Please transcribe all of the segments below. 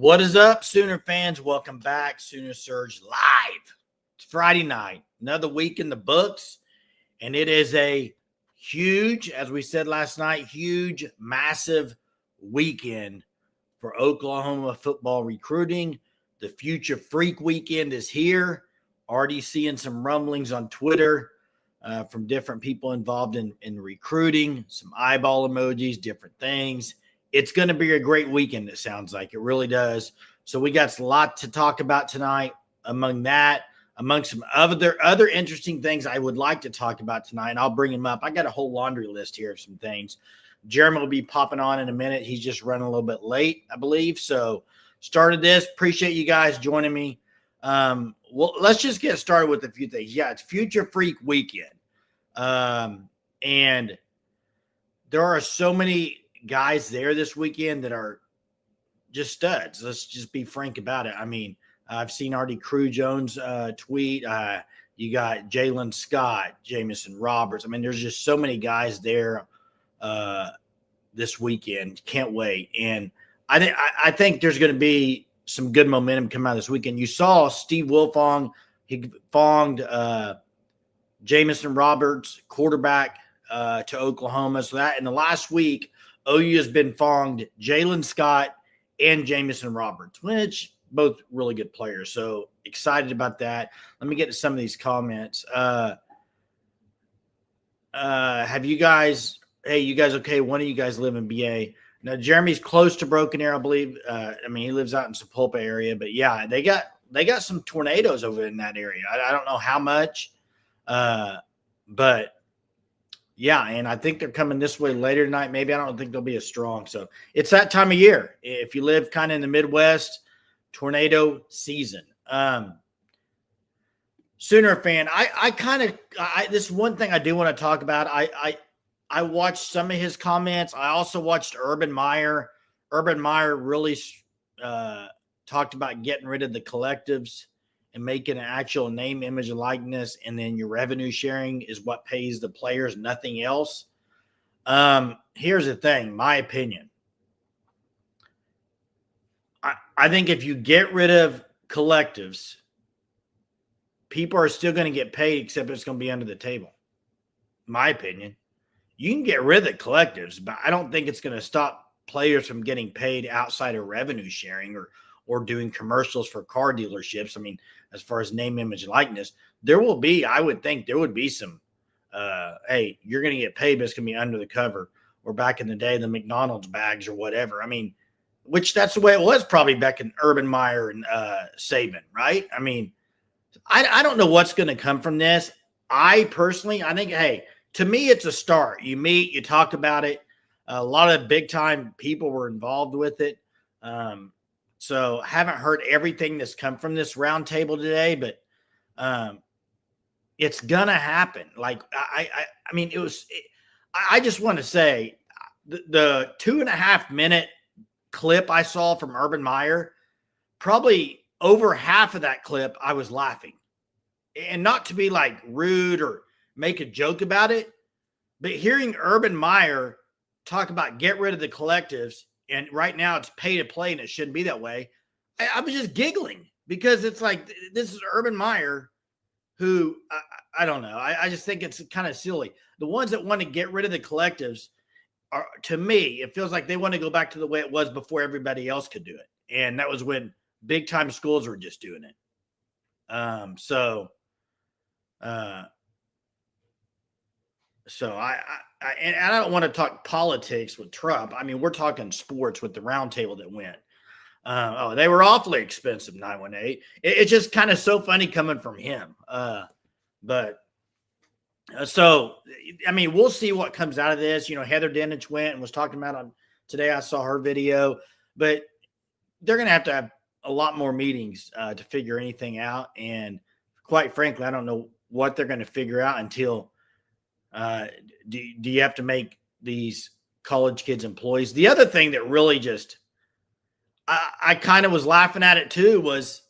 What is up, Sooner fans? Welcome back, Sooner Surge Live. It's Friday night, another week in the books, and it is a huge, as we said last night, huge, massive weekend for Oklahoma football recruiting. The Future Freak Weekend is here. Already seeing some rumblings on Twitter from different people involved in recruiting, some eyeball emojis, different things. It's going to be a great weekend, it sounds like. It really does. So we got a lot to talk about tonight. Among some other interesting things I would like to talk about tonight, and I'll bring them up. I got a whole laundry list here of some things. Jeremy will be popping on in a minute. He's just running a little bit late, I believe. So started this. Appreciate you guys joining me. Well, let's just get started with a few things. Yeah, it's Future Freak Weekend. And there are so many guys there this weekend that are just studs. Let's just be frank about it. I mean, I've seen already Crew Jones tweet. You got Jalen Scott, Jamison Roberts. I mean, there's just so many guys there this weekend. Can't wait. And I think there's going to be some good momentum come out this weekend. You saw Steve Wilfong. He fonged Jamison Roberts, quarterback to Oklahoma. So that in the last week, OU has been fonged Jalen Scott and Jamison Roberts, which both really good players. So excited about that. Let me get to some of these comments. Have you guys – hey, you guys okay? One of you guys live in BA. Now, Jeremy's close to Broken Arrow, I believe. I mean, he lives out in Sapulpa area. But, yeah, they got some tornadoes over in that area. I don't know how much, but – yeah, and I think they're coming this way later tonight. Maybe I don't think they'll be as strong. So it's that time of year. If you live kind of in the Midwest, tornado season. Sooner fan, this is one thing I do want to talk about. I watched some of his comments. I also watched Urban Meyer. Urban Meyer really talked about getting rid of the collectives and making an actual name, image, and likeness, and then your revenue sharing is what pays the players, nothing else. Here's the thing, my opinion. I think if you get rid of collectives, people are still going to get paid, except it's going to be under the table. My opinion. You can get rid of the collectives, but I don't think it's going to stop players from getting paid outside of revenue sharing or doing commercials for car dealerships. I mean, as far as name, image, and likeness, I would think there would be some, hey, you're going to get paid, but it's going to be under the cover. Or back in the day, the McDonald's bags or whatever. I mean, which that's the way it was probably back in Urban Meyer and Saban, right? I mean, I don't know what's going to come from this. I think, hey, to me, it's a start. You meet, you talk about it. A lot of big-time people were involved with it. So haven't heard everything that's come from this roundtable today, but it's gonna happen. Like I mean, I just want to say the 2.5 minute clip I saw from Urban Meyer, probably over half of that clip I was laughing, and not to be like rude or make a joke about it, but hearing Urban Meyer talk about get rid of the collectives. And right now it's pay to play and it shouldn't be that way. I was just giggling because it's like, this is Urban Meyer who, I don't know. I just think it's kind of silly. The ones that want to get rid of the collectives are, to me, it feels like they want to go back to the way it was before everybody else could do it. And that was when big time schools were just doing it. So I don't want to talk politics with Trump. I mean, we're talking sports with the roundtable that went. They were awfully expensive, 918. It's just kind of so funny coming from him. So, I mean, we'll see what comes out of this. You know, Heather Dinich went and was talking about on today. I saw her video, but they're going to have a lot more meetings to figure anything out. And quite frankly, I don't know what they're going to figure out until do you have to make these college kids employees? The other thing that really just I kind of was laughing at it too was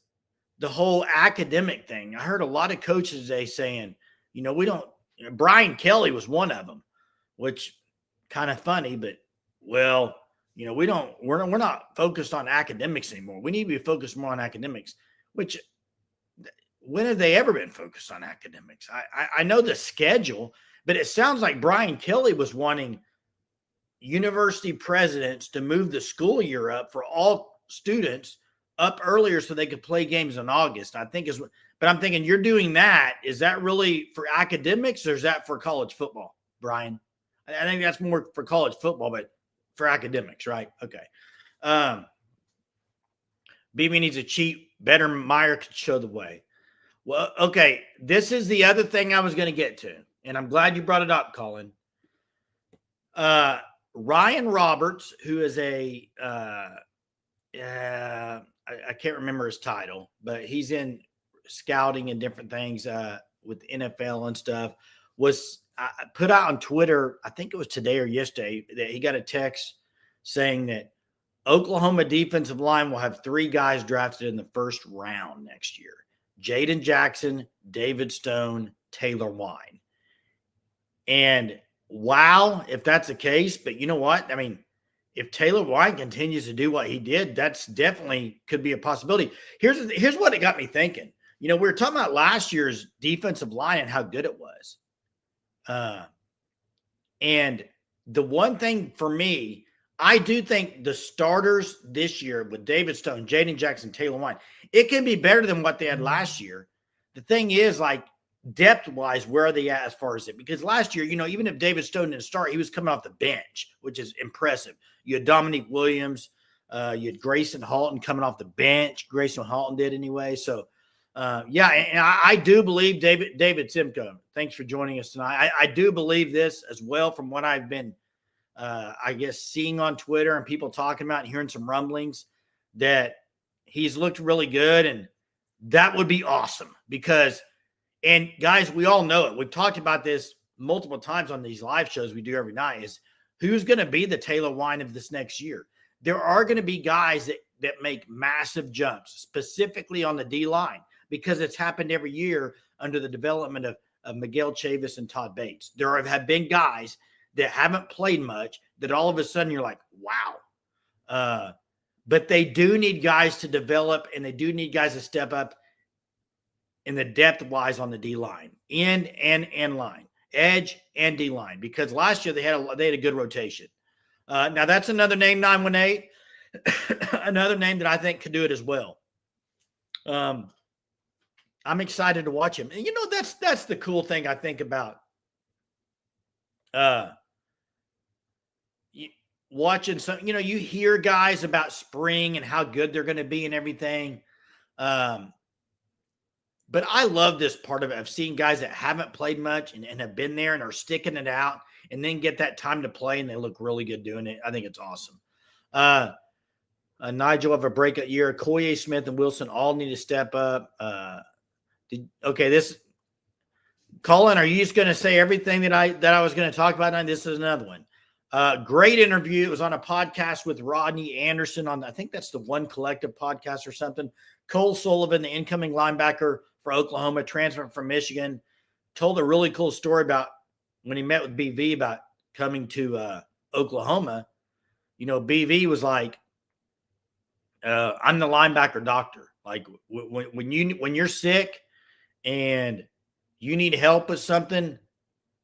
the whole academic thing. I heard a lot of coaches today saying, you know, Brian Kelly was one of them, which kind of funny, but well, we're not focused on academics anymore. We need to be focused more on academics, which when have they ever been focused on academics? I know the schedule, but it sounds like Brian Kelly was wanting university presidents to move the school year up for all students up earlier so they could play games in August. But I'm thinking you're doing that. Is that really for academics or is that for college football, Brian? I think that's more for college football, but for academics, right? Okay. BB needs a cheat. Better Meyer could show the way. Well, okay. This is the other thing I was going to get to, and I'm glad you brought it up, Colin. Ryan Roberts, who is I can't remember his title, but he's in scouting and different things with NFL and stuff, was put out on Twitter, I think it was today or yesterday, that he got a text saying that Oklahoma defensive line will have 3 guys drafted in the first round next year. Jaden Jackson, David Stone, Taylor Wine. And wow, if that's the case, but you know what? I mean, if Taylor Wine continues to do what he did, that's definitely could be a possibility. Here's what it got me thinking. We were talking about last year's defensive line and how good it was. And the one thing for me, I do think the starters this year with David Stone, Jaden Jackson, Taylor Wine, it can be better than what they had last year. The thing is, like, depth-wise, where are they at as far as it? Because last year, even if David Stone didn't start, he was coming off the bench, which is impressive. You had Dominique Williams. You had Grayson Halton coming off the bench. Grayson Halton did anyway. So, yeah, and I do believe David Simcoe, thanks for joining us tonight. I do believe this as well from what I've been, I guess, seeing on Twitter and people talking about and hearing some rumblings that he's looked really good. And that would be awesome because – and guys, we all know it. We've talked about this multiple times on these live shows we do every night is who's going to be the Taylor Wine of this next year. There are going to be guys that make massive jumps, specifically on the D line, because it's happened every year under the development of Miguel Chavis and Todd Bates. There have been guys that haven't played much that all of a sudden you're like, wow. But they do need guys to develop and they do need guys to step up in the depth-wise on the D-line, end and line, edge and D-line, because last year they had a good rotation. Now, that's another name, 918, another name that I think could do it as well. I'm excited to watch him. And, that's the cool thing I think about watching some, you hear guys about spring and how good they're going to be and everything. But I love this part of it. I've seen guys that haven't played much and have been there and are sticking it out and then get that time to play and they look really good doing it. I think it's awesome. Nigel have a breakout year. Collier, Smith, and Wilson all need to step up. Colin, are you just going to say everything that I was going to talk about? And this is another one. Great interview. It was on a podcast with Rodney Anderson I think that's the One Collective podcast or something. Cole Sullivan, the incoming linebacker for Oklahoma, transferred from Michigan, told a really cool story about when he met with BV about coming to Oklahoma. BV was like, I'm the linebacker doctor. Like when you're sick and you need help with something,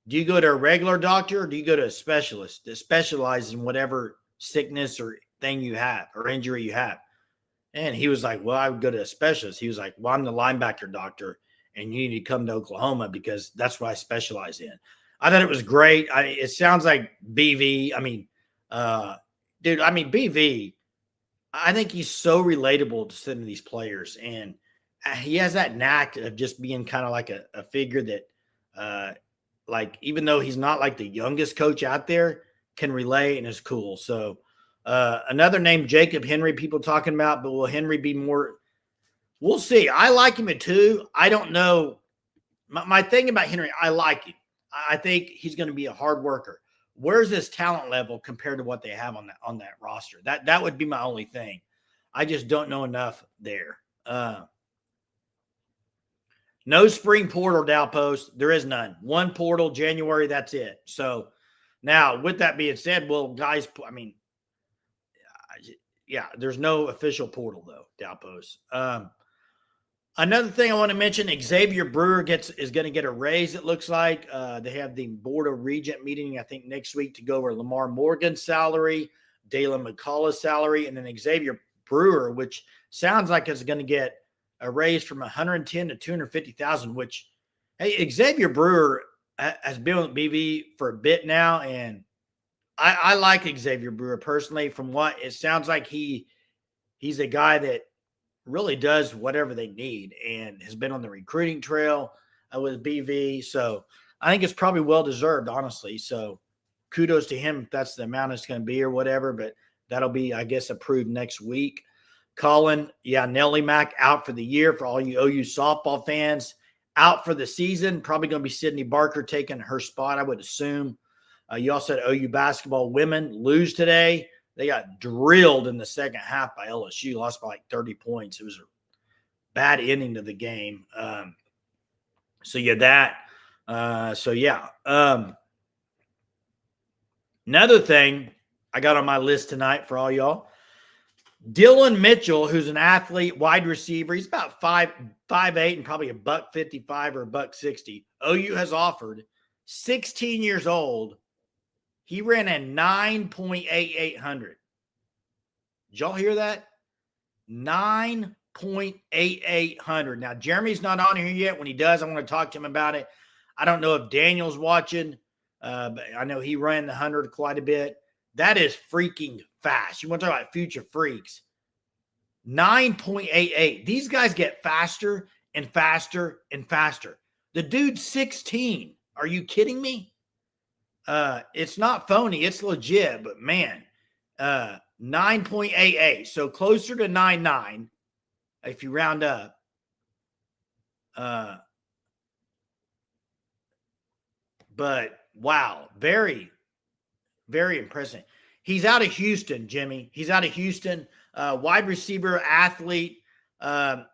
do you go to a regular doctor or do you go to a specialist that specializes in whatever sickness or thing you have or injury you have? And he was like, well, I would go to a specialist. He was like, well, I'm the linebacker doctor and you need to come to Oklahoma because that's what I specialize in. I thought it was great. It sounds like BV. BV, I think he's so relatable to some of these players. And he has that knack of just being kind of like a figure that, like, even though he's not like the youngest coach out there, can relay and is cool. So another name, Jacob Henry, people talking about, but will Henry be more? We'll see. I like him at 2. I don't know. My thing about Henry, I like him. I think he's going to be a hard worker. Where's his talent level compared to what they have on that roster? That would be my only thing. I just don't know enough there. No spring portal, Dow Post. There is none. One portal, January, that's it. So now, with that being said, well, guys, yeah, there's no official portal though, Dalpos. Another thing I want to mention, Xavier Brewer is going to get a raise, it looks like. They have the Board of Regent meeting, I think, next week to go over Lamar Morgan's salary, Dalen McCullough's salary, and then Xavier Brewer, which sounds like it's going to get a raise from 110 to 250,000, which, hey, Xavier Brewer has been with BV for a bit now, and I like Xavier Brewer personally. From what it sounds like, he's a guy that really does whatever they need and has been on the recruiting trail with BV. So I think it's probably well-deserved, honestly. So kudos to him if that's the amount it's going to be or whatever, but that'll be, I guess, approved next week. Colin, Nellie Mack out for the year for all you OU softball fans. Out for the season, probably going to be Sydney Barker taking her spot, I would assume. You also had OU basketball women lose today. They got drilled in the second half by LSU, lost by like 30 points. It was a bad ending to the game. Another thing I got on my list tonight for all y'all, Dylan Mitchell, who's an athlete, wide receiver. He's about 5'8" and probably $155 or $160. OU has offered, 16 years old. He ran a 9.8800. Did y'all hear that? 9.8800. Now, Jeremy's not on here yet. When he does, I want to talk to him about it. I don't know if Daniel's watching, but I know he ran the 100 quite a bit. That is freaking fast. You want to talk about future freaks. 9.88. These guys get faster and faster and faster. The dude's 16. Are you kidding me? It's not phony. It's legit, but man, 9.88. So closer to 9.9 if you round up. But wow, very, very impressive. He's out of Houston, Jimmy. He's out of Houston. Wide receiver, athlete.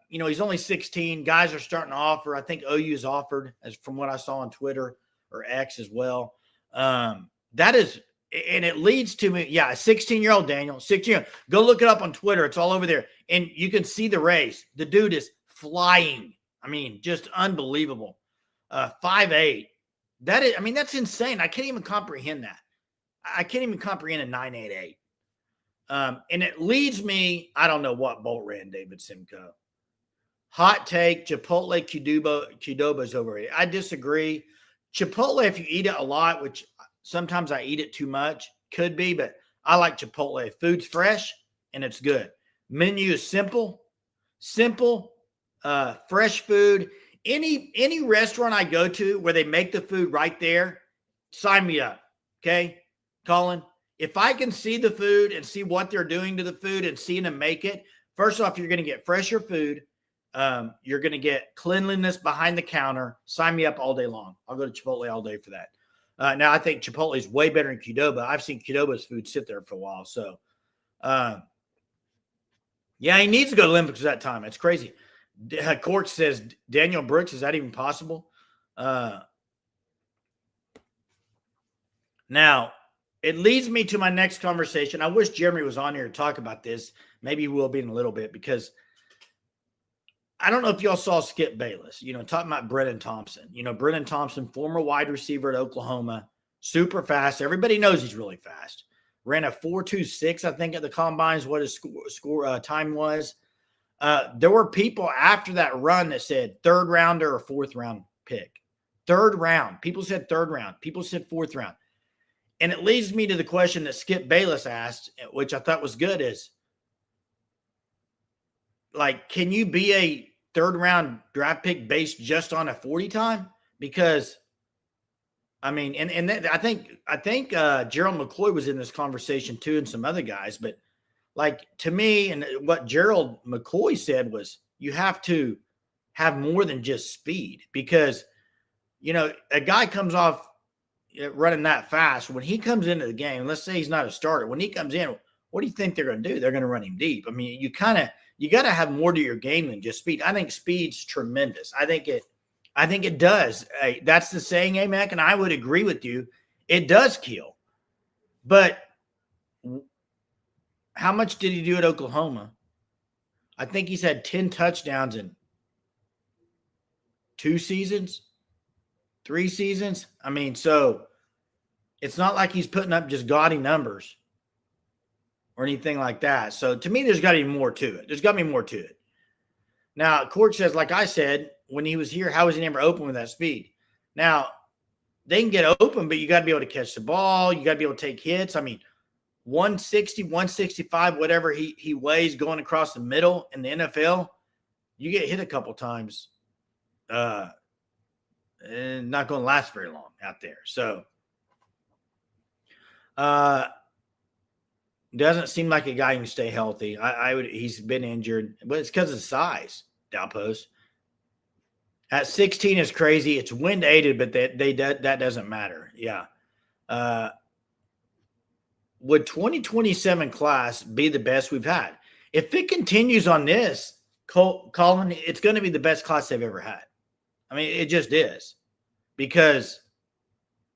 He's only 16. Guys are starting to offer. I think OU's offered, as from what I saw on Twitter or X as well. That is, and it leads to me. Yeah, a 16-year-old Daniel, 16. Go look it up on Twitter. It's all over there, and you can see the race. The dude is flying. I mean, just unbelievable. 5'8". That is, I mean, that's insane. I can't even comprehend that. I can't even comprehend a 9.88. And it leads me, I don't know what Bolt ran, David Simcoe. Hot take, Chipotle Qdoba's overrated. I disagree. Chipotle, if you eat it a lot, which sometimes I eat it too much, could be, but I like Chipotle. Food's fresh and it's good. Menu is simple, fresh food. Any restaurant I go to where they make the food right there, sign me up. Okay, Colin? If I can see the food and see what they're doing to the food and seeing them make it, first off, you're going to get fresher food. You're going to get cleanliness behind the counter. Sign me up all day long. I'll go to Chipotle all day for that. Now, I think Chipotle is way better than Qdoba. I've seen Qdoba's food sit there for a while. So, he needs to go to Olympics at that time. It's crazy. Court says, Daniel Brooks, is that even possible? Now, it leads me to my next conversation. I wish Jeremy was on here to talk about this. Maybe he will be in a little bit, because I don't know if y'all saw Skip Bayless, talking about Brennan Thompson. Brennan Thompson, former wide receiver at Oklahoma, super fast. Everybody knows he's really fast. Ran a 4.26, I think, at the combines, what his score time was. There were people after that run that said third rounder or fourth round pick. Third round. People said third round. People said fourth round. And it leads me to the question that Skip Bayless asked, which I thought was good, is, like, can you be a third round draft pick based just on a 40 time? Because, I mean, I think Gerald McCoy was in this conversation too, and some other guys, but like, to me, and what Gerald McCoy said was, you have to have more than just speed, because, a guy comes off running that fast. When he comes into the game, let's say he's not a starter, when he comes in, what do you think they're going to do? They're going to run him deep. I mean, you got to have more to your game than just speed. I think speed's tremendous. I think it does. That's the saying, Mac, and I would agree with you. It does kill. But how much did he do at Oklahoma? I think he's had 10 touchdowns in 2 seasons, 3 seasons. I mean, so it's not like he's putting up just gaudy numbers or anything like that. So to me, there's got to be more to it. There's got to be more to it. Now, Court says, like I said, when he was here, how was he never open with that speed? Now, they can get open, but you got to be able to catch the ball. You got to be able to take hits. I mean, 160, 165, whatever he weighs going across the middle in the NFL, you get hit a couple times. And not going to last very long out there. So, doesn't seem like a guy who can stay healthy. He's been injured, but it's because of size, Dalpost. At 16 is crazy. It's wind aided, but that doesn't matter. Yeah. Would 2027 class be the best we've had? If it continues on this, Colin, it's going to be the best class they've ever had. I mean, it just is, because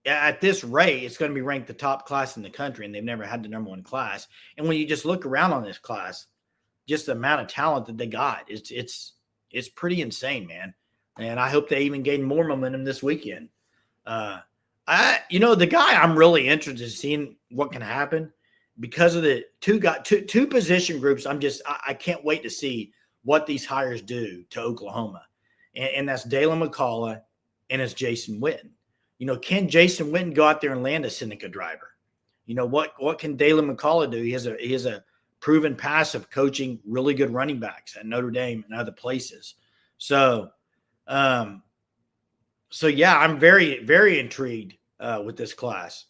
at this rate, it's going to be ranked the top class in the country, and they've never had the number 1 class. And when you just look around on this class, just the amount of talent that they got, it's pretty insane, man. And I hope they even gain more momentum this weekend. The guy I'm really interested in seeing what can happen, because of the two position groups. I can't wait to see what these hires do to Oklahoma. And that's Dalen McCullough and it's Jason Witten. Can Jason Witten go out there and land a Seneca driver? What can Dalen McCullough do? He has a proven past of coaching really good running backs at Notre Dame and other places. So yeah, I'm very, very intrigued with this class.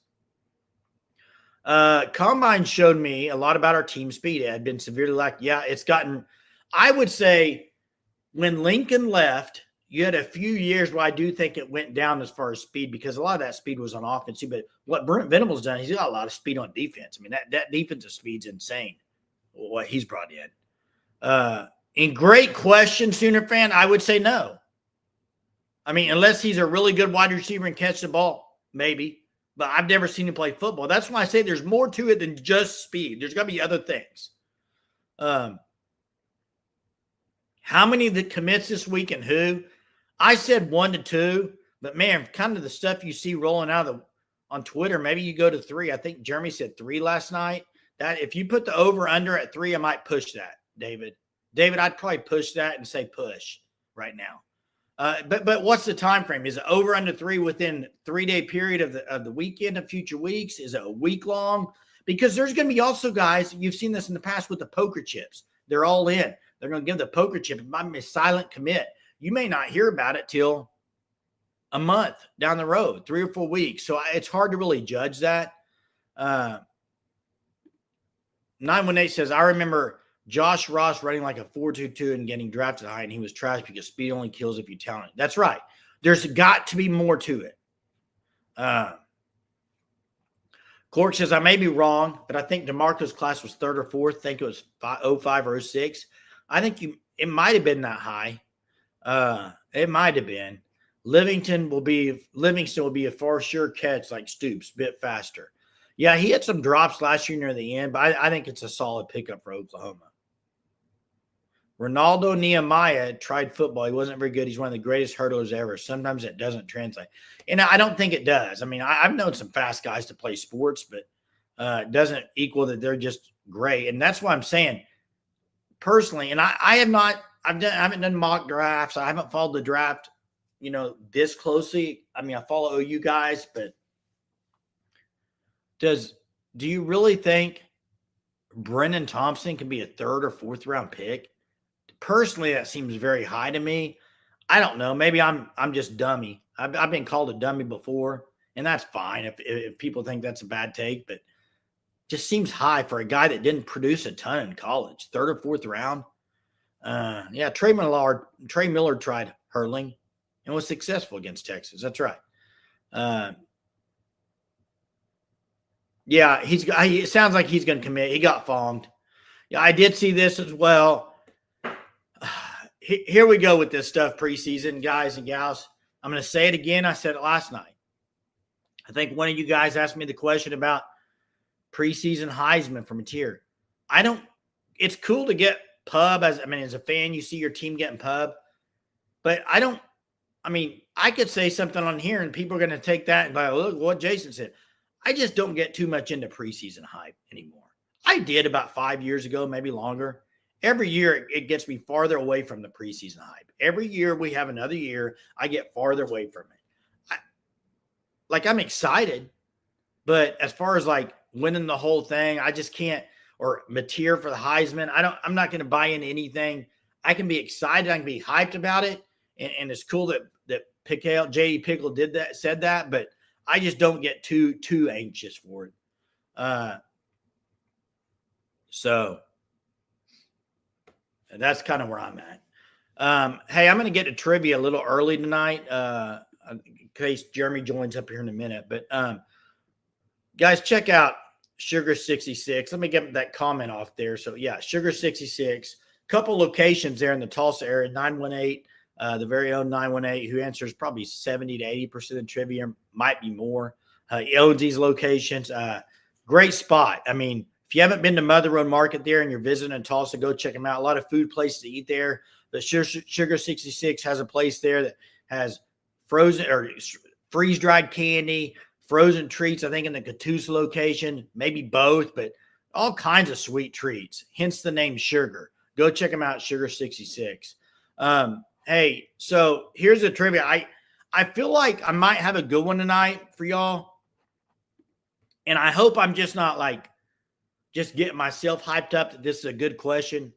Combine showed me a lot about our team speed. It had been severely lacked. Yeah, it's gotten, I would say, when Lincoln left, you had a few years where I do think it went down as far as speed, because a lot of that speed was on offense too. But what Brent Venables done, he's got a lot of speed on defense. I mean, that defensive speed's insane, what he's brought in. And great question, Sooner fan. I would say no. I mean, unless he's a really good wide receiver and catch the ball, maybe. But I've never seen him play football. That's why I say there's more to it than just speed. There's got to be other things. How many that commits this week and who? I said 1 to 2, but man, kind of the stuff you see rolling out on Twitter, maybe you go to 3. I think Jeremy said 3 last night. That if you put the over under at 3, I might push that, David. I'd probably push that and say push right now. But what's the time frame? Is it over under 3 within 3-day period of the weekend of future weeks? Is it a week long? Because there's going to be also guys, you've seen this in the past with the poker chips. They're all in. They're going to give the poker chip. It might be a silent commit. You may not hear about it till a month down the road, 3 or 4 weeks. So it's hard to really judge that. 918 says, I remember Josh Ross running like a 4.22 and getting drafted high, and he was trash because speed only kills if you talent. That's right. There's got to be more to it. Clark says, I may be wrong, but I think DeMarco's class was 3rd or 4th. I think it was 05 or 06. I think it might have been that high. It might have been. Livingston will be a far sure catch like Stoops, bit faster. Yeah, he had some drops last year near the end, but I think it's a solid pickup for Oklahoma. Ronaldo Nehemiah tried football. He wasn't very good. He's one of the greatest hurdlers ever. Sometimes it doesn't translate. And I don't think it does. I mean, I've known some fast guys to play sports, but it doesn't equal that they're just great. And that's why I'm saying personally, and I haven't done mock drafts. I haven't followed the draft, this closely. I mean, I follow OU guys, but do you really think Brennan Thompson can be a 3rd or 4th round pick? Personally, that seems very high to me. I don't know. Maybe I'm just dummy. I've been called a dummy before, and that's fine if people think that's a bad take, but just seems high for a guy that didn't produce a ton in college. 3rd or 4th round. Yeah, Trey Miller tried hurling and was successful against Texas. That's right. Yeah, it sounds like he's going to commit. He got fonged. Yeah, I did see this as well. Here we go with this stuff preseason, guys and gals. I'm going to say it again. I said it last night. I think one of you guys asked me the question about preseason Heisman from a tier. it's cool to get pub as a fan, you see your team getting pub, but I could say something on here and people are going to take that and be like, look what Jason said. I just don't get too much into preseason hype anymore. I did about 5 years ago, maybe longer. Every year it gets me farther away from the preseason hype. Every year we have another year, I get farther away from it. I'm excited, but as far as like winning the whole thing, I just can't. Or Mateer for the Heisman, I'm not going to buy into anything. I can be excited, I can be hyped about it, and it's cool that Pickle, J.E. Pickle said that, but I just don't get too anxious for it. So that's kind of where I'm at. Hey, I'm going to get to trivia a little early tonight, in case Jeremy joins up here in a minute. But guys, check out Sugar 66. Let me get that comment off there. So yeah, Sugar 66. Couple locations there in the Tulsa area. 918, the very own 918, who answers probably 70 to 80% of trivia, might be more. He owns these locations. Great spot. If you haven't been to Mother Road Market there and you're visiting in Tulsa, go check them out. A lot of food places to eat there. But Sugar 66 has a place there that has frozen or freeze-dried candy, frozen treats, I think in the Catoosa location, maybe both, but all kinds of sweet treats, hence the name Sugar. Go check them out, Sugar 66. Hey, so here's the trivia. I feel like I might have a good one tonight for y'all, and I hope I'm just not like just getting myself hyped up that this is a good question,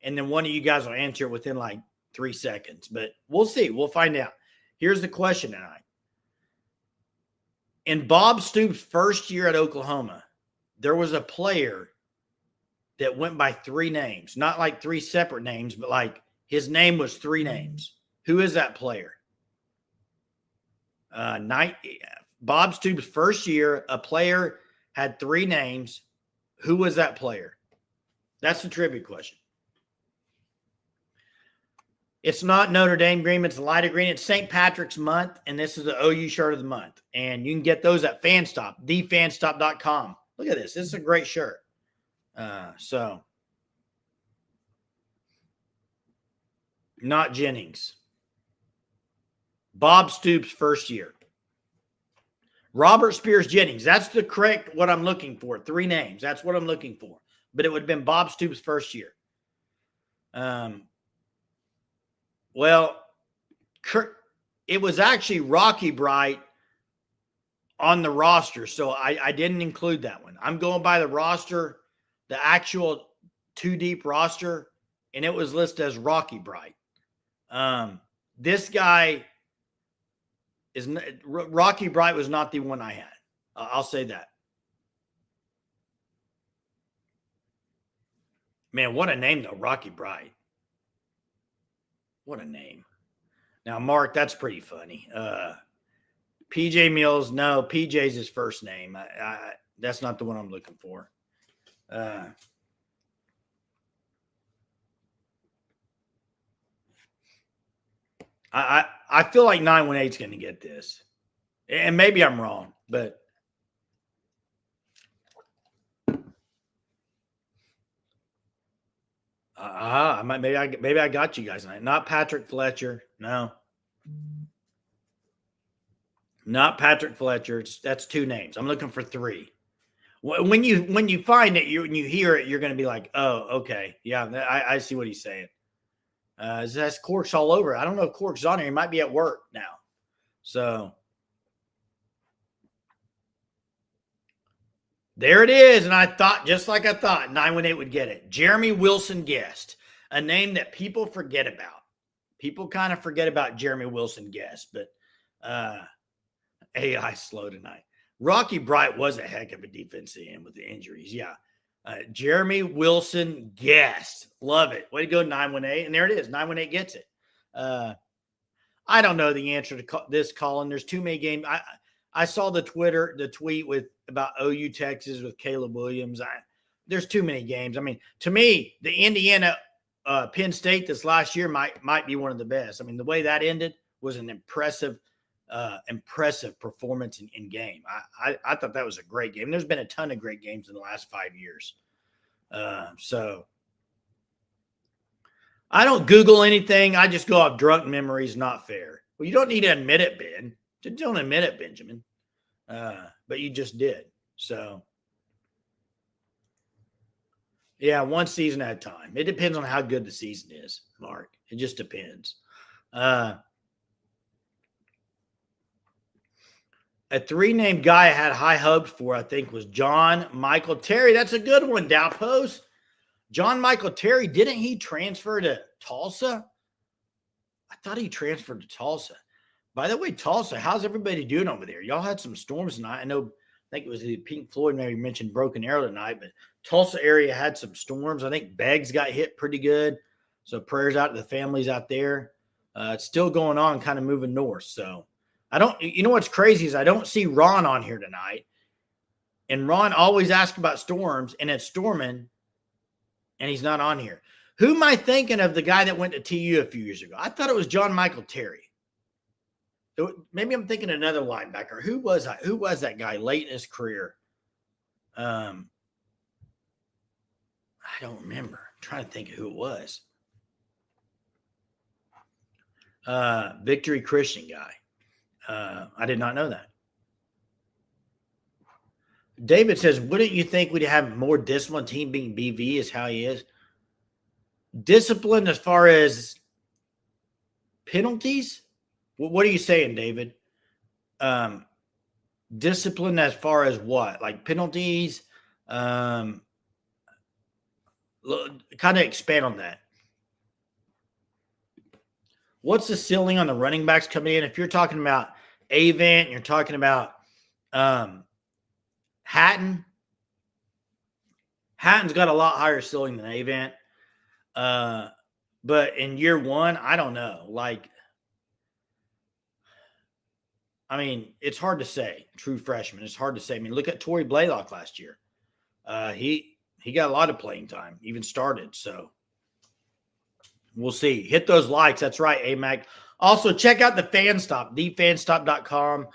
and then one of you guys will answer it within like 3 seconds, but we'll see. We'll find out. Here's the question tonight. In Bob Stoops' first year at Oklahoma, there was a player that went by 3 names, not like 3 separate names, but like his name was 3 names. Who is that player? Bob Stoops' first year, a player had 3 names. Who was that player? That's the trivia question. It's not Notre Dame green. It's lighter green. It's St. Patrick's month, and this is the OU shirt of the month. And you can get those at Fanstop, thefanstop.com. Look at this. This is a great shirt. Not Jennings. Bob Stoops' first year. Robert Spears Jennings. That's the correct what I'm looking for. 3 names. That's what I'm looking for. But it would have been Bob Stoops' first year. Well, it was actually Rocky Bright on the roster, so I didn't include that one. I'm going by the roster, the actual 2-deep roster, and it was listed as Rocky Bright. This guy is Rocky Bright was not the one I had. I'll say that. Man, what a name though, Rocky Bright. What a name. Now, Mark, that's pretty funny. PJ Mills, no, PJ's his first name. That's not the one I'm looking for. I feel like 918 is going to get this. And maybe I'm wrong, but maybe I got you guys. Not Patrick Fletcher. No. Not Patrick Fletcher. That's 2 names. I'm looking for 3. When you find it, when you hear it, you're going to be like, oh, okay. Yeah, I see what he's saying. That's Cork's all over. I don't know if Cork's on here. He might be at work now. So there it is. And I thought, just like I thought, 918 would get it. Jeremy Wilson Guest, a name that people forget about. People kind of forget about Jeremy Wilson Guest, but AI slow tonight. Rocky Bright was a heck of a defensive end with the injuries. Yeah. Jeremy Wilson Guest. Love it. Way to go, 918. And there it is. 918 gets it. I don't know the answer to this, Colin. There's too many games. I saw the tweet with about OU Texas with Caleb Williams. There's too many games. I mean, to me, the Indiana Penn State this last year might be one of the best. I mean, the way that ended was an impressive performance in game. I thought that was a great game. There's been a ton of great games in the last 5 years. So I don't Google anything. I just go off drunk memories. Not fair. Well, you don't need to admit it, Ben. Just don't admit it, Benjamin. But you just did. So, yeah, one season at a time. It depends on how good the season is, Mark. It just depends. A three-name guy I had high hopes for, I think, was John Michael Terry. That's a good one, Dowpost. John Michael Terry, didn't he transfer to Tulsa? I thought he transferred to Tulsa. By the way, Tulsa, how's everybody doing over there? Y'all had some storms tonight. I think it was the Pink Floyd maybe mentioned Broken Arrow tonight, but Tulsa area had some storms. I think Beggs got hit pretty good. So prayers out to the families out there. It's still going on, kind of moving north. So you know what's crazy is I don't see Ron on here tonight. And Ron always asks about storms, and it's storming, and he's not on here. Who am I thinking of, the guy that went to TU a few years ago? I thought it was John Michael Terry. Maybe I'm thinking another linebacker. Who was that guy late in his career? I don't remember. I'm trying to think of who it was. Victory Christian guy. I did not know that. David says, wouldn't you think we'd have more disciplined team being BV is how he is? Disciplined as far as penalties? What are you saying, David? Discipline as far as what? Like penalties? Kind of expand on that. What's the ceiling on the running backs coming in? If you're talking about Avant, you're talking about Hatton. Hatton's got a lot higher ceiling than Avant. But in year one, I don't know. It's hard to say. True freshman. It's hard to say. Look at Torrey Blaylock last year. He got a lot of playing time, even started. So we'll see. Hit those likes. That's right, AMAC. Also, check out the FanStop, thefanstop.com.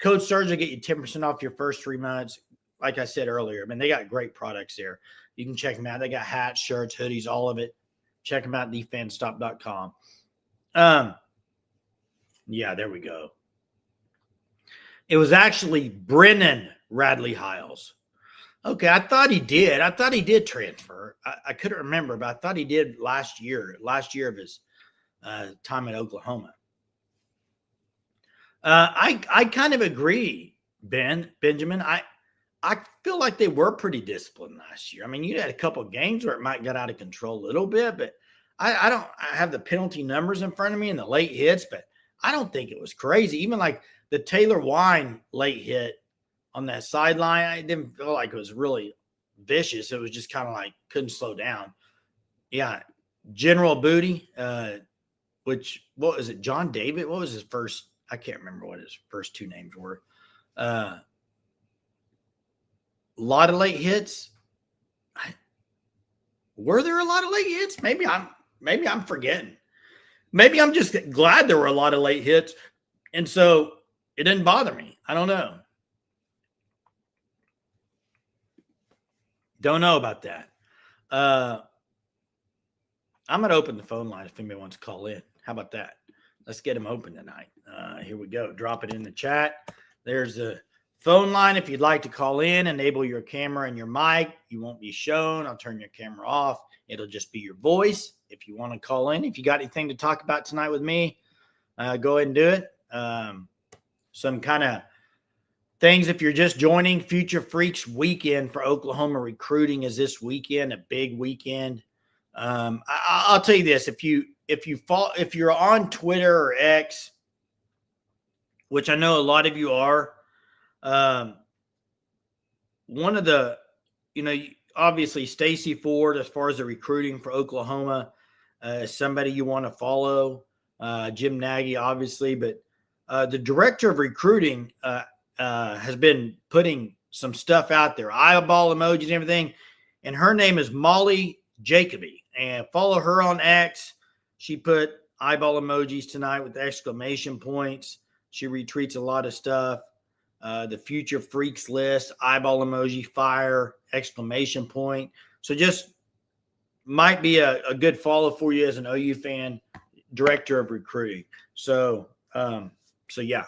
Code Surge will get you 10% off your first 3 months. Like I said earlier, they got great products there. You can check them out. They got hats, shirts, hoodies, all of it. Check them out, thefanstop.com. Yeah, there we go. It was actually Brennan Radley Hiles. Okay, I thought he did. I thought he did transfer. I couldn't remember, but I thought he did last year of his time at Oklahoma. I kind of agree, Benjamin. I feel like they were pretty disciplined last year. You had a couple of games where it might get out of control a little bit, but I have the penalty numbers in front of me and the late hits, but I don't think it was crazy. Even like the Taylor Wine late hit on that sideline, I didn't feel like it was really vicious. It was just kind of like couldn't slow down. Yeah. General Booty, what was it? John David? What was his first? I can't remember what his first two names were. A lot of late hits. Were there a lot of late hits? Maybe I'm forgetting. Maybe I'm just glad there were a lot of late hits, and so it didn't bother me. I don't know. Don't know about that. I'm going to open the phone line if anybody wants to call in. How about that? Let's get them open tonight. Here we go. Drop it in the chat. There's the phone line. If you'd like to call in, enable your camera and your mic. You won't be shown. I'll turn your camera off. It'll just be your voice. If you want to call in, if you got anything to talk about tonight with me, go ahead and do it. Some kind of things, if you're just joining, Future Freaks weekend for Oklahoma recruiting is this weekend, a big weekend. I'll tell you this: if you're on Twitter or X, which I know a lot of you are, one of the, obviously Stacy Ford, as far as the recruiting for Oklahoma, is somebody you want to follow. Jim Nagy, obviously, but the director of recruiting has been putting some stuff out there, eyeball emojis and everything, and her name is Molly Jacoby. And follow her on X. She put eyeball emojis tonight with exclamation points. She retweets a lot of stuff. The Future Freaks list, eyeball emoji, fire, exclamation point. So just might be a good follow for you as an OU fan, director of recruiting. So yeah.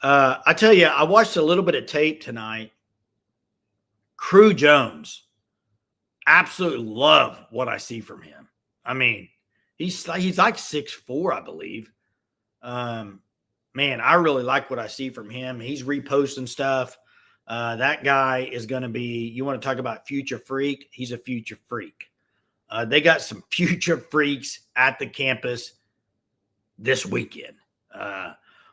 I tell you, I watched a little bit of tape tonight. Crew Jones, absolutely love what I see from him. I mean, he's like 6'4", I believe. Man, I really like what I see from him. He's reposting stuff. That guy is going to be, you want to talk about future freak? He's a future freak. They got some future freaks at the campus this weekend.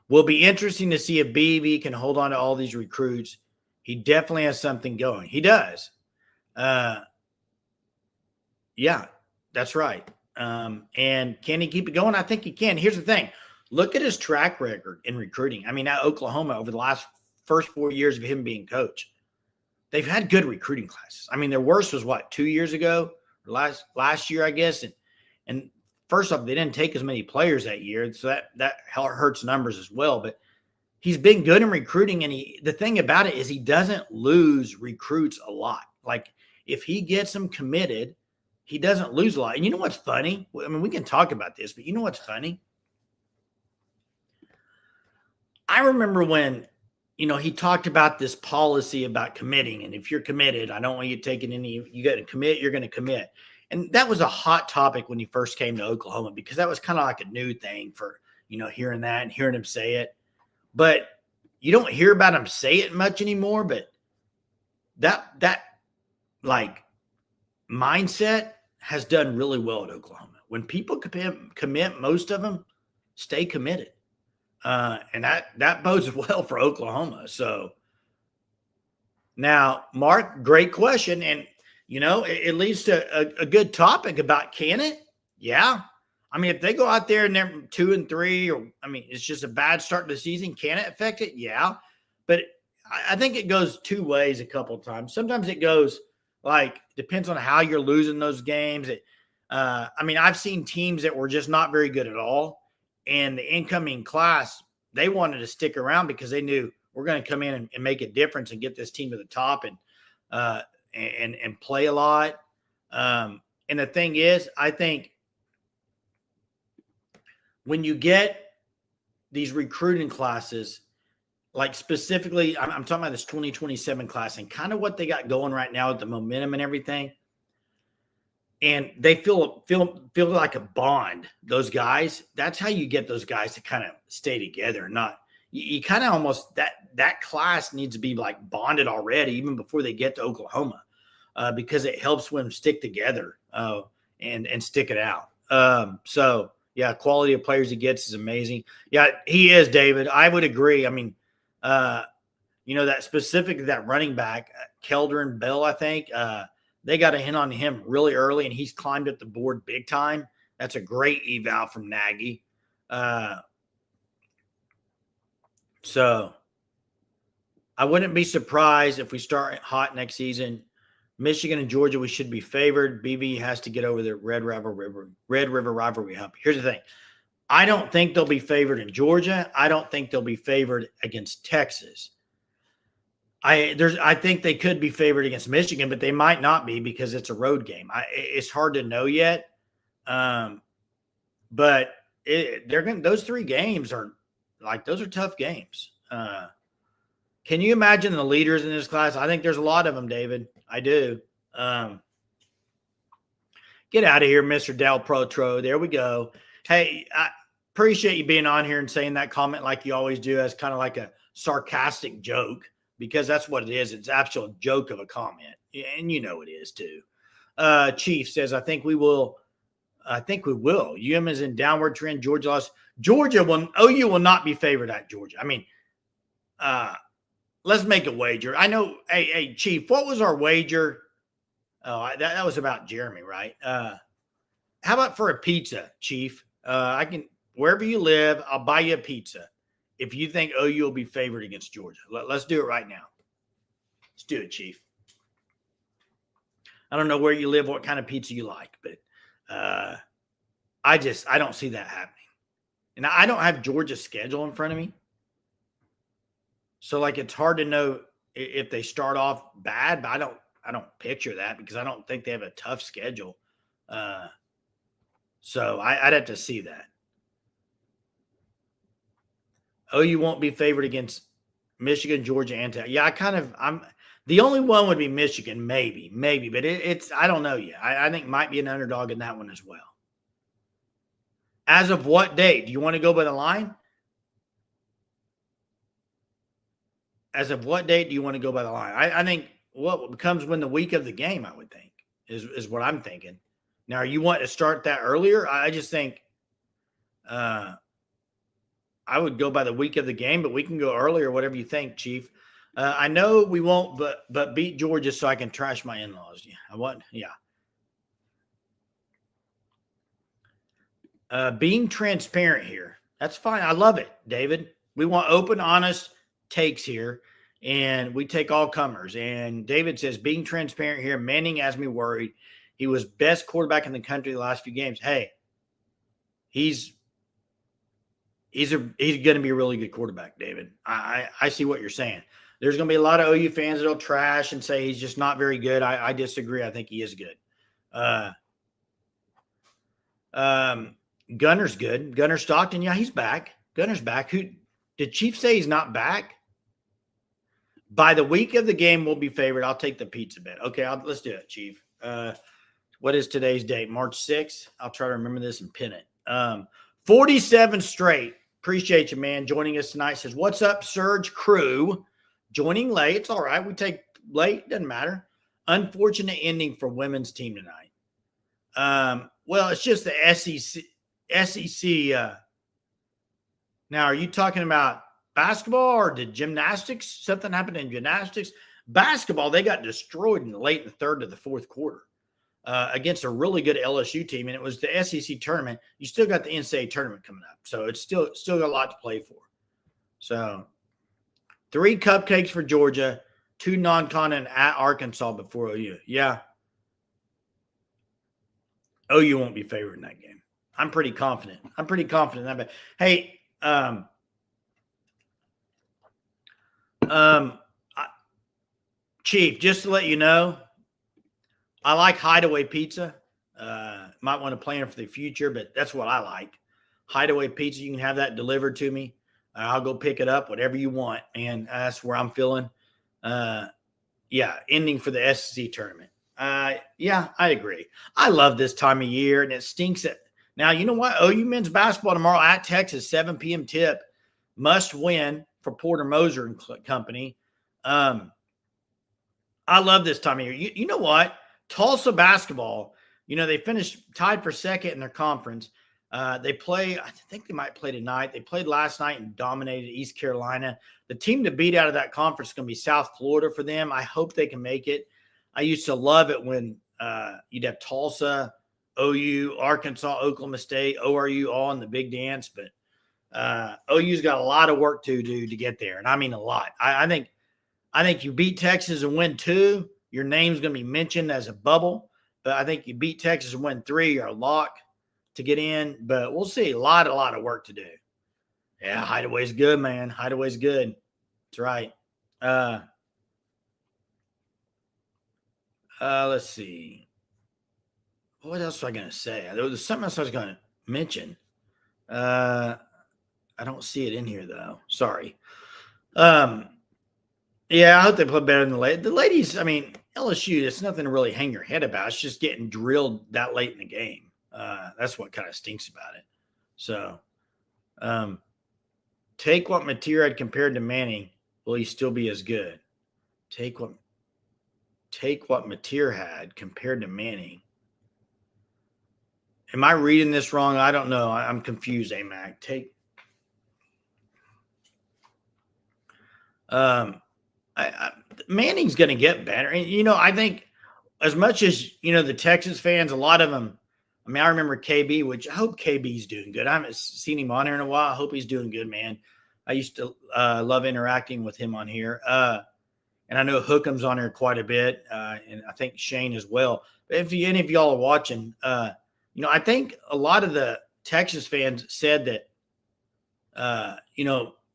Will be interesting to see if BB can hold on to all these recruits. He definitely has something going. He does. Yeah, that's right. And can he keep it going? I think he can. Here's the thing. Look at his track record in recruiting. I mean, at Oklahoma over the first 4 years of him being coach, they've had good recruiting classes. I mean, their worst was 2 years ago, or last year, I guess. And first off, they didn't take as many players that year, so that hurts numbers as well. But he's been good in recruiting, and the thing about it is he doesn't lose recruits a lot. Like if he gets them committed, he doesn't lose a lot. And you know what's funny? I mean, we can talk about this, but you know what's funny? I remember when, he talked about this policy about committing. And if you're committed, I don't want you taking you got to commit, you're going to commit. And that was a hot topic when he first came to Oklahoma, because that was kind of like a new thing for, hearing that and hearing him say it. But you don't hear about him say it much anymore. But that like mindset has done really well at Oklahoma. When people commit, most of them stay committed. And that bodes well for Oklahoma. So now, Mark, great question. And, it leads to a good topic about, can it? Yeah. I mean, if they go out there and they're 2-3, or, it's just a bad start to the season, can it affect it? Yeah. But I think it goes two ways a couple of times. Sometimes it goes depends on how you're losing those games. I've seen teams that were just not very good at all. And the incoming class, they wanted to stick around because they knew we're going to come in and make a difference and get this team to the top and play a lot. And the thing is, I think when you get these recruiting classes, like specifically, I'm talking about this 2027 class and kind of what they got going right now with the momentum and everything. And they feel like a bond, those guys. That's how you get those guys to kind of stay together. You kind of almost that class needs to be like bonded already, even before they get to Oklahoma, because it helps them stick together and stick it out. So yeah, quality of players he gets is amazing. Yeah, he is, David. I would agree. That running back, Keldron Bell, I think. They got a hint on him really early, and he's climbed up the board big time. That's a great eval from Nagy. So I wouldn't be surprised if we start hot next season. Michigan and Georgia, we should be favored. BB has to get over the Red River rivalry hump. Here's the thing. I don't think they'll be favored in Georgia. I don't think they'll be favored against Texas. I think they could be favored against Michigan, but they might not be because it's a road game. It's hard to know yet. But those three games are those are tough games. Can you imagine the leaders in this class? I think there's a lot of them, David. I do. Get out of here, Mr. Del Protro. There we go. Hey, I appreciate you being on here and saying that comment like you always do, as kind of like a sarcastic joke, because that's what it is. It's actual joke of a comment. And it is too. Chief says, I think we will. UM is in downward trend. Georgia lost. OU will not be favored at Georgia. Let's make a wager. I know. Hey, Chief, what was our wager? Oh, that was about Jeremy, right? How about for a pizza, Chief? I can, wherever you live, I'll buy you a pizza if you think OU will be favored against Georgia. Let's do it right now. Let's do it, Chief. I don't know where you live, what kind of pizza you like, but I don't see that happening. And I don't have Georgia's schedule in front of me. So it's hard to know if they start off bad, but I don't picture that because I don't think they have a tough schedule. So I'd have to see that. OU won't be favored against Michigan, Georgia, and Tech. Yeah, I'm the only one would be Michigan, maybe, but it's I don't know yet. I think might be an underdog in that one as well. As of what date? Do you want to go by the line? As of what date do you want to go by the line? I think what becomes when the week of the game, I would think, is what I'm thinking. Now, you want to start that earlier? I just think I would go by the week of the game, but we can go earlier, whatever you think, Chief. I know we won't, but beat Georgia so I can trash my in-laws. Yeah, I want, yeah. Being transparent here. That's fine. I love it, David. We want open, honest takes here, and we take all comers. And David says, being transparent here, Manning has me worried. He was best quarterback in the country the last few games. Hey, he's going to be a really good quarterback, David. I see what you're saying. There's going to be a lot of OU fans that'll trash and say he's just not very good. I disagree. I think he is good. Gunner's good. Gunner Stockton, yeah, he's back. Gunner's back. Who did Chief say he's not back? By the week of the game, we'll be favored. I'll take the pizza bet. Okay, let's do it, Chief. What is today's date? March 6th. I'll try to remember this and pin it. 47 straight. Appreciate you, man, joining us tonight. Says, what's up, Surge crew? Joining late. It's all right. We take late. Doesn't matter. Unfortunate ending for women's team tonight. Well, it's just the SEC. Now, are you talking about basketball or did gymnastics? Something happened in gymnastics? Basketball, they got destroyed in the late in the third to the fourth quarter against a really good LSU team, and it was the SEC tournament. You still got the NCAA tournament coming up, so it's still got a lot to play for. So 3 cupcakes for Georgia, 2 non-con at Arkansas before OU. Yeah. OU won't be favored in that game. I'm pretty confident. In that. But hey, Chief, just to let you know, I like Hideaway Pizza. Might want to plan for the future, but that's what I like. Hideaway Pizza, you can have that delivered to me. I'll go pick it up, whatever you want, and that's where I'm feeling. Ending for the SEC tournament. Yeah, I agree. I love this time of year, and it stinks. Now, you know what? OU men's basketball tomorrow at Texas, 7 p.m. tip. Must win for Porter Moser and company. I love this time of year. You know what? Tulsa basketball, they finished tied for second in their conference. They play, I think they might play tonight. They played last night and dominated East Carolina. The team to beat out of that conference is going to be South Florida for them. I hope they can make it. I used to love it when you'd have Tulsa, OU, Arkansas, Oklahoma State, ORU all in the big dance. But OU's got a lot of work to do to get there, and I mean a lot. I think you beat Texas and win 2, your name's going to be mentioned as a bubble. But I think you beat Texas and win 3, you're a lock to get in. But we'll see. A lot of work to do. Yeah, Hideaway's good, man. Hideaway's good. That's right. Let's see. What else was I going to say? There was something else I was going to mention. I don't see it in here, though. Sorry. Yeah, I hope they play better than the ladies. The ladies, I mean, LSU, it's nothing to really hang your head about. It's just getting drilled that late in the game. That's what kind of stinks about it. So, take what Mateer had compared to Manning. Will he still be as good? Take what Mateer had compared to Manning. Am I reading this wrong? I don't know. I'm confused, AMAC. Manning's going to get better. And, I think as much as, the Texas fans, a lot of them, I remember KB, which I hope KB's doing good. I haven't seen him on here in a while. I hope he's doing good, man. I used to love interacting with him on here. And I know Hookham's on here quite a bit, and I think Shane as well. But if any of y'all are watching, I think a lot of the Texas fans said that,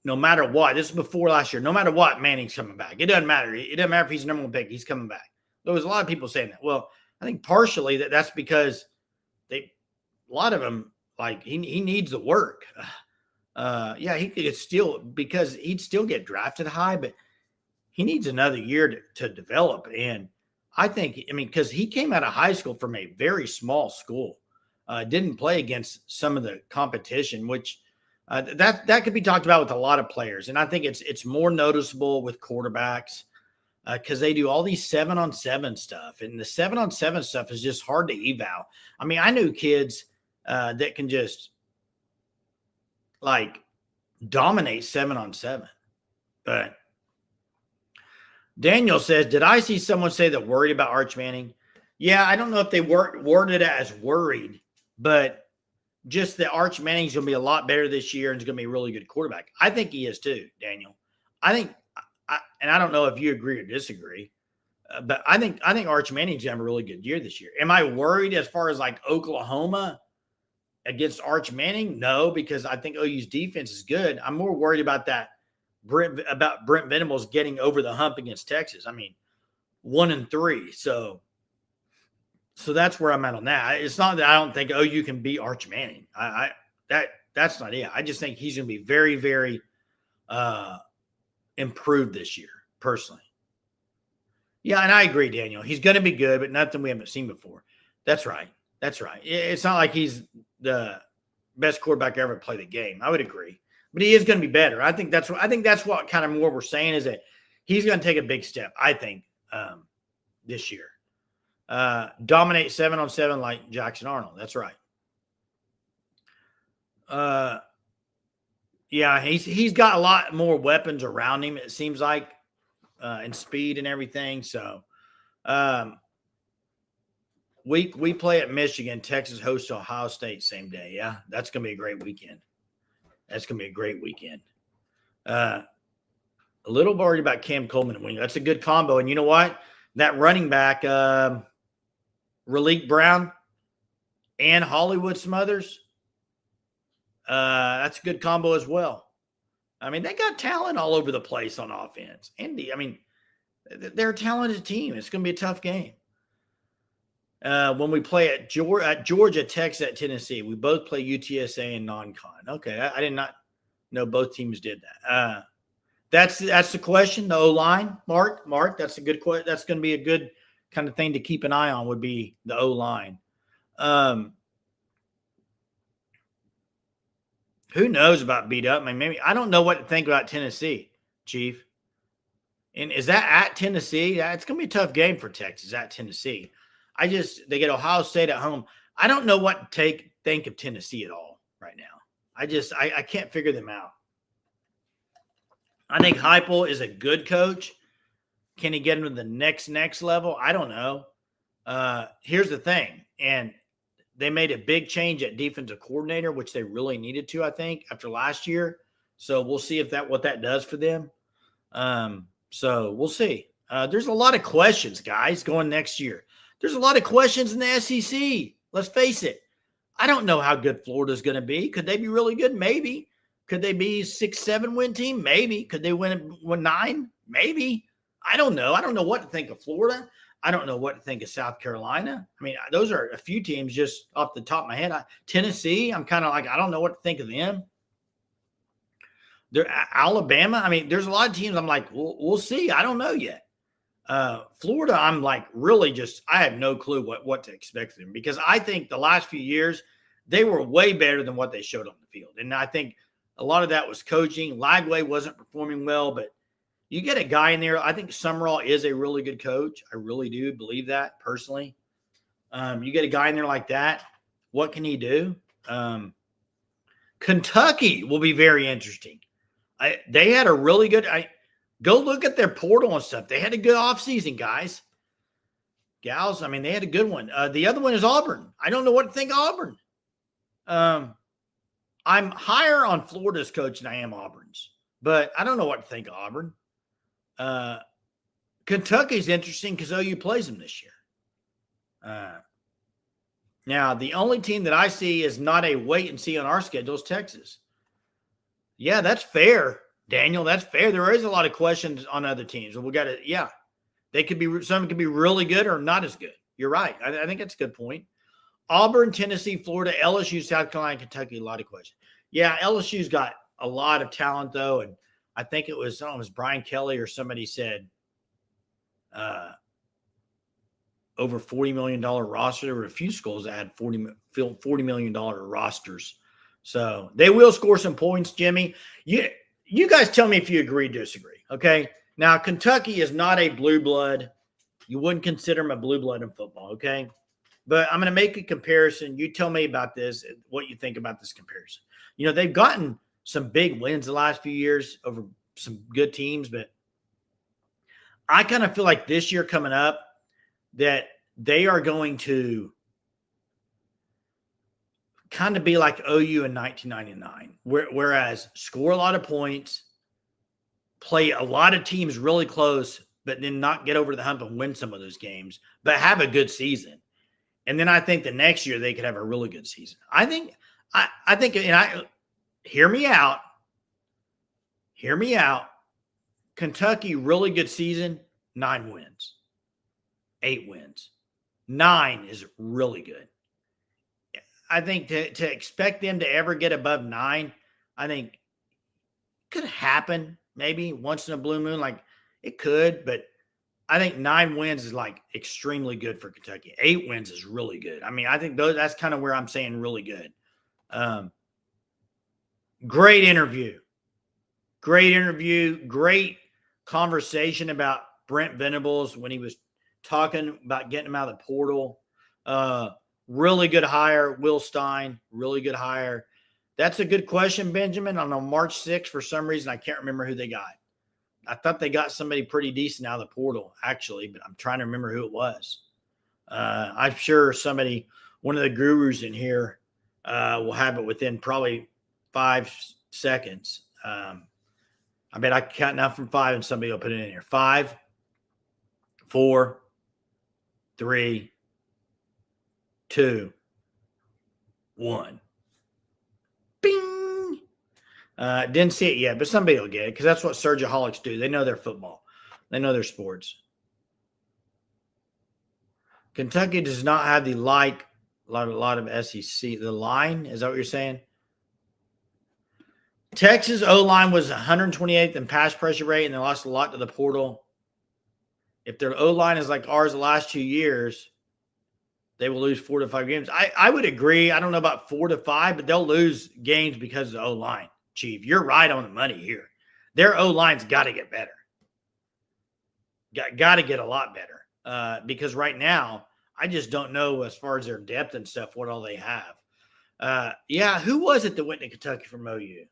no matter what, this is before last year, no matter what, Manning's coming back. It doesn't matter. It doesn't matter if he's the number 1 pick. He's coming back. There was a lot of people saying that. Well, I think partially that's because a lot of them, like, he needs the work. Yeah, he could still, because he'd still get drafted high, but he needs another year to develop. And I think, because he came out of high school from a very small school, didn't play against some of the competition, which that could be talked about with a lot of players. And I think it's more noticeable with quarterbacks because they do all these 7-on-7 stuff. And the 7-on-7 stuff is just hard to eval. I knew kids that can just like dominate 7-on-7. But Daniel says, did I see someone say that worried about Arch Manning? Yeah, I don't know if they worded it as worried, but just that Arch Manning's going to be a lot better this year and is going to be a really good quarterback. I think he is too, Daniel. And I don't know if you agree or disagree, but I think Arch Manning's going to have a really good year this year. Am I worried as far as like Oklahoma against Arch Manning? No, because I think OU's defense is good. I'm more worried about that. About Brent Venables getting over the hump against Texas. 1-3. So that's where I'm at on that. It's not that I don't think OU can beat Arch Manning. That's not it. I just think he's going to be very, very improved this year, personally. Yeah, and I agree, Daniel. He's going to be good, but nothing we haven't seen before. That's right. It's not like he's the best quarterback ever to play the game. I would agree. But he is going to be better. I think that's what kind of more we're saying is that he's going to take a big step, I think, this year. Dominate 7-on-7 like Jackson Arnold. That's right. Yeah, he's got a lot more weapons around him, it seems like, and speed and everything. So we play at Michigan. Texas hosts Ohio State same day. Yeah, that's going to be a great weekend. A little worried about Cam Coleman and Wing. That's a good combo. And you know what? That running back, Raleek Brown and Hollywood Smothers, that's a good combo as well. They got talent all over the place on offense. Indy, they're a talented team. It's going to be a tough game. When we play at Georgia, Texas, at Tennessee, we both play UTSA and non-con. Okay, I did not know both teams did that. That's the question. The O-line, Mark. That's a good question. That's going to be a good kind of thing to keep an eye on. Would be the O-line. Who knows about beat up? Maybe I don't know what to think about Tennessee, Chief. And is that at Tennessee? It's going to be a tough game for Texas at Tennessee. They get Ohio State at home. I don't know what to think of Tennessee at all right now. I can't figure them out. I think Heupel is a good coach. Can he get him to the next level? I don't know. Here's the thing. And they made a big change at defensive coordinator, which they really needed to, I think, after last year. So we'll see what that does for them. So we'll see. There's a lot of questions, guys, going next year. There's a lot of questions in the SEC. Let's face it. I don't know how good Florida's going to be. Could they be really good? Maybe. Could they be a 6-7 win team? Maybe. Could they win 9? Maybe. I don't know. I don't know what to think of Florida. I don't know what to think of South Carolina. Those are a few teams just off the top of my head. Tennessee, I'm kind of like, I don't know what to think of them. Alabama, there's a lot of teams I'm like, we'll see. I don't know yet. Florida, I'm like really I have no clue what to expect from them because I think the last few years they were way better than what they showed on the field. And I think a lot of that was coaching. Lagway wasn't performing well, but you get a guy in there. I think Summerall is a really good coach. I really do believe that personally. You get a guy in there like that. What can he do? Kentucky will be very interesting. They had a really good go look at their portal and stuff. They had a good offseason, guys. Gals, they had a good one. The other one is Auburn. I don't know what to think of Auburn. I'm higher on Florida's coach than I am Auburn's, but I don't know what to think of Auburn. Kentucky's interesting because OU plays them this year. Now, the only team that I see is not a wait and see on our schedule is Texas. Yeah, that's fair, Daniel. That's fair. There is a lot of questions on other teams. We got to, yeah. Some could be really good or not as good. You're right. I think that's a good point. Auburn, Tennessee, Florida, LSU, South Carolina, Kentucky. A lot of questions. Yeah, LSU's got a lot of talent though, and I think it was Brian Kelly or somebody said over $40 million roster. There were a few schools that had $40 million rosters. So they will score some points, Jimmy. You guys tell me if you agree or disagree, okay? Now, Kentucky is not a blue blood. You wouldn't consider them a blue blood in football, okay? But I'm going to make a comparison. You tell me about this, what you think about this comparison. You know, they've gotten some big wins the last few years over some good teams, but I kind of feel like this year coming up that they are going to kind of be like OU in 1999, whereas score a lot of points, play a lot of teams really close, but then not get over the hump and win some of those games, but have a good season. And then I think the next year they could have a really good season. I think, hear me out. Hear me out. Kentucky, really good season, 9 wins, 8 wins. 9 is really good. I think to expect them to ever get above 9, I think could happen maybe once in a blue moon. Like it could, but I think 9 wins is like extremely good for Kentucky. 8 wins is really good. I mean, I think that's kind of where I'm saying really good. Great interview. Great conversation about Brent Venables when he was talking about getting him out of the portal. Really good hire. Will Stein, really good hire. That's a good question, Benjamin. On March 6th, for some reason, I can't remember who they got. I thought they got somebody pretty decent out of the portal, actually, but I'm trying to remember who it was. I'm sure one of the gurus in here will have it within probably 5 seconds. I bet I can count now from 5 and somebody will put it in here. 5, 4, 3, 2, 1. Bing. Didn't see it yet, but somebody will get it because that's what Surgeaholics do. They know their football. They know their sports. Kentucky does not have the a lot of SEC. The line, is that what you're saying? Texas O-line was 128th in pass pressure rate, and they lost a lot to the portal. If their O-line is like ours the last 2 years, they will lose 4 to 5 games. I would agree. I don't know about 4 to 5, but they'll lose games because of the O-line. Chief, you're right on the money here. Their O-line's got to get better. Got to get a lot better because right now, I just don't know as far as their depth and stuff, what all they have. Who was it that went to Kentucky from OU?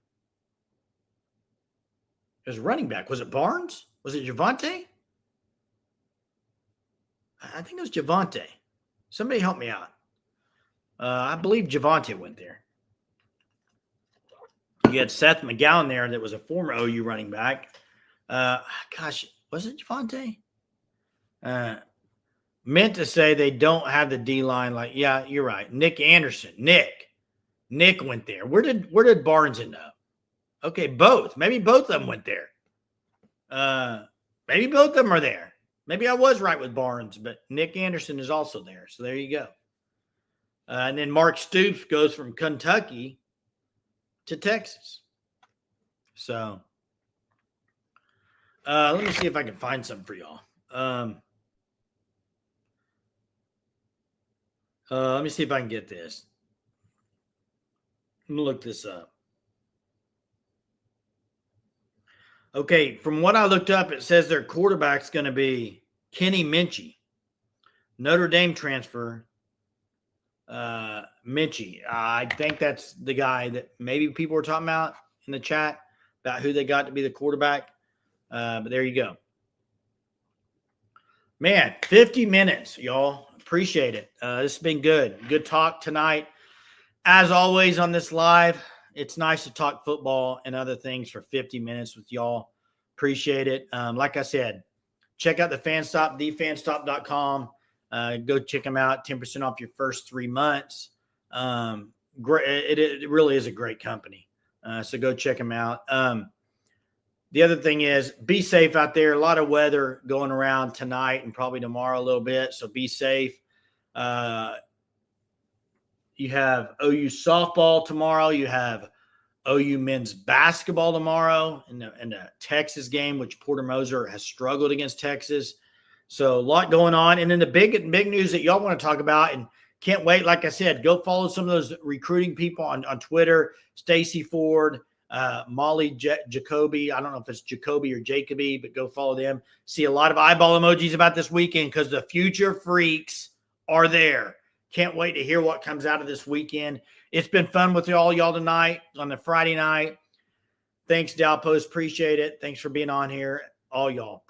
It was running back. Was it Barnes? Was it Javante? I think it was Javante. Somebody help me out. I believe Javante went there. You had Seth McGowan there that was a former OU running back. Was it Javante? Meant to say they don't have the D-line. Yeah, you're right. Nick Anderson. Nick went there. Where did Barnes end up? Okay, both. Maybe both of them went there. Maybe both of them are there. Maybe I was right with Barnes, but Nick Anderson is also there. So there you go. And then Mark Stoops goes from Kentucky to Texas. So let me see if I can find something for y'all. Let me see if I can get this. Let me look this up. Okay, from what I looked up, it says their quarterback's going to be Kenny Minchey, Notre Dame transfer. Minchey, I think that's the guy that maybe people were talking about in the chat about who they got to be the quarterback. But there you go. Man, 50 minutes, y'all. Appreciate it. This has been good. Good talk tonight. As always on this live, it's nice to talk football and other things for 50 minutes with y'all. Appreciate it. Like I said, check out the FanStop, thefanstop.com. Go check them out. 10% off your first 3 months. Great. It really is a great company. So go check them out. the other thing is be safe out there. A lot of weather going around tonight and probably tomorrow a little bit. So be safe. You have OU softball tomorrow. You have OU men's basketball tomorrow in the Texas game, which Porter Moser has struggled against Texas. So a lot going on. And then the big news that y'all want to talk about, and can't wait, like I said, go follow some of those recruiting people on Twitter, Stacy Ford, Molly Jacoby. I don't know if it's Jacoby or Jacoby, but go follow them. See a lot of eyeball emojis about this weekend because the future freaks are there. Can't wait to hear what comes out of this weekend. It's been fun with all y'all tonight on the Friday night. Thanks, Dow Post. Appreciate it. Thanks for being on here. All y'all.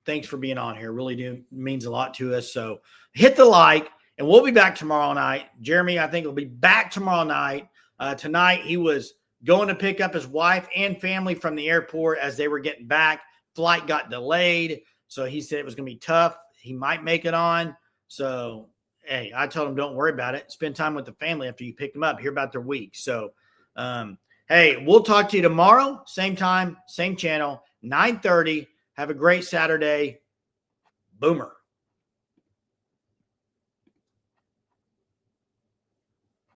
Thanks for being on here. Really means a lot to us. So hit the like, and we'll be back tomorrow night. Jeremy, I think, will be back tomorrow night. Tonight, he was going to pick up his wife and family from the airport as they were getting back. Flight got delayed, so he said it was going to be tough. He might make it on. So, hey, I told him don't worry about it. Spend time with the family after you pick them up. Hear about their week. So, hey, we'll talk to you tomorrow. Same time, same channel, 9:30. Have a great Saturday. Boomer.